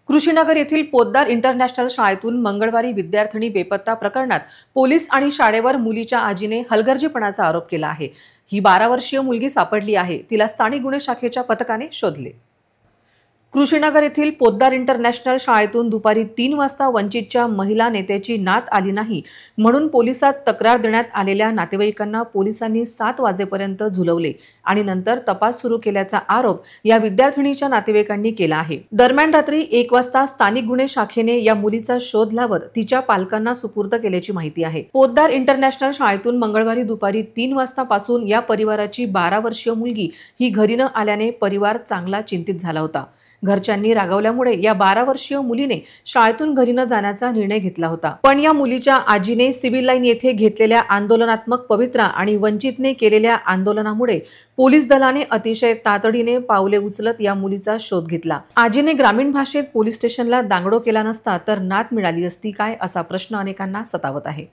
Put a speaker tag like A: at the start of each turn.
A: कृषीनगर येथील पोद्दार इंटरनॅशनल शाळेतून मंगळवारी विद्यार्थिनी बेपत्ता प्रकरणात पोलीस आणि शाळेवर मुलीच्या आजीने हलगर्जीपणाचा आरोप केला आहे। ही 12 वर्षीय मुलगी सापडली आहे। तिला स्थानिक गुन्हे शाखेच्या पथकाने शोधले। कृषीनगर येथील पोद्दार इंटरनॅशनल शाळेतून दुपारी 3 वाजता वंचितच्या महिला नेत्याची नात आली नाही म्हणून पोलिसात तक्रार देण्यात आलेल्या नातेवाईकांना पोलिसांनी 7 वाजेपर्यंत झुलवले आणि नंतर तपास सुरू केल्याचा आरोप या विद्यार्थिनीच्या नातेवाईकांनी केला आहे। दरम्यान रात्री 1 वाजता स्थानिक गुन्हे शाखेने या मुलीचा शोध लावत तिच्या पालकांना सुपूर्द केल्याची माहिती आहे। पोद्दार इंटरनॅशनल शाळेतून मंगळवारी दुपारी 3 वाजतापासून या परिवाराची 12 वर्षीय मुलगी ही घरी न आल्याने परिवार चांगला चिंतित झाला होता। घरच्यांनी रागावल्यामुळे या 12 वर्षीय मुलीने शाळेतून घरी न जाण्याचा निर्णय घेतला होता। पण या मुलीच्या आजीने सिव्हिल लाईन येथे घेतलेल्या आंदोलनात्मक पवित्रा आणि वंचितने केलेल्या आंदोलनामुळे पोलीस दलाने अतिशय तातडीने पावले उचलत या मुलीचा शोध घेतला। आजीने ग्रामीण भाषेत पोलीस स्टेशनला दांगडो केला नसता तर नात मिळाली असती काय असा प्रश्न अनेकांना सतावत आहे।